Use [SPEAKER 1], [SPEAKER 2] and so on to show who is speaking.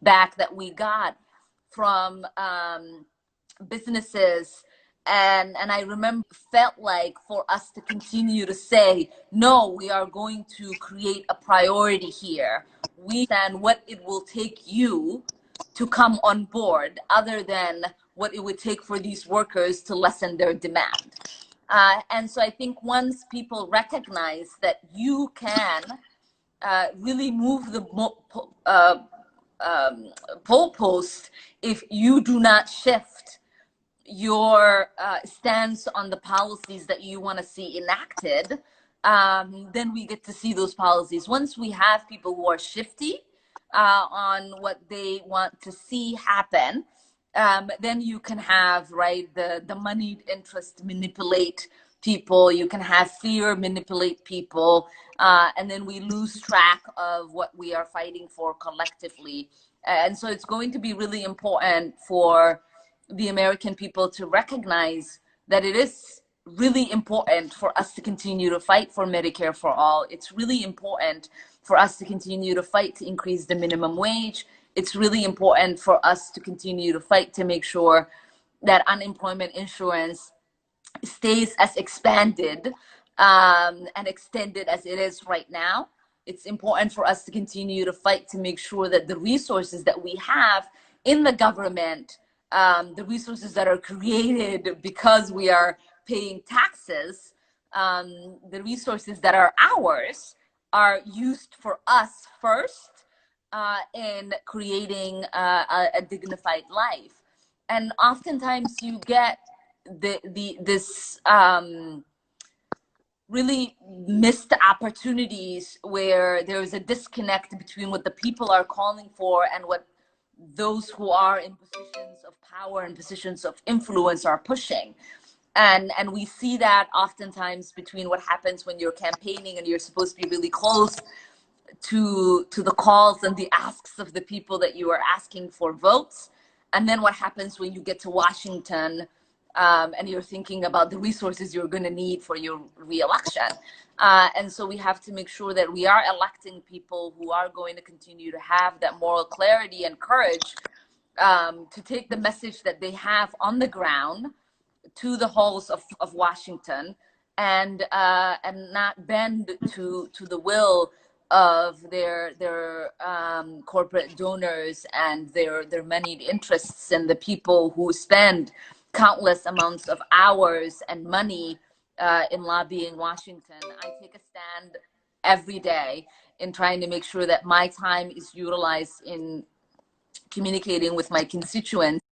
[SPEAKER 1] back that we got from businesses. And I remember felt like for us to continue to say, no, we are going to create a priority here. We understand what it will take you to come on board other than what it would take for these workers to lessen their demand. And so I think once people recognize that you can really move the pole post if you do not shift your stance on the policies that you want to see enacted, then we get to see those policies. Once we have people who are shifty on what they want to see happen, then you can have, right, the moneyed interest manipulate people. You can have fear manipulate people. And then we lose track of what we are fighting for collectively. And so it's going to be really important for the American people to recognize that it is really important for us to continue to fight for Medicare for all. It's really important for us to continue to fight to increase the minimum wage. It's really important for us to continue to fight to make sure that unemployment insurance stays as expanded and extended as it is right now. It's important for us to continue to fight to make sure that the resources that we have in the government, the resources that are created because we are paying taxes, the resources that are ours are used for us first in creating a dignified life. And oftentimes you get this really missed opportunities where there's a disconnect between what the people are calling for and what those who are in positions of power and positions of influence are pushing. And we see that oftentimes between what happens when you're campaigning and you're supposed to be really close to the calls and the asks of the people that you are asking for votes, and then what happens when you get to Washington and you're thinking about the resources you're going to need for your reelection. And so we have to make sure that we are electing people who are going to continue to have that moral clarity and courage to take the message that they have on the ground to the halls of Washington, and not bend to the will of their corporate donors and their moneyed interests and the people who spend countless amounts of hours and money in lobbying Washington. I take a stand every day in trying to make sure that my time is utilized in communicating with my constituents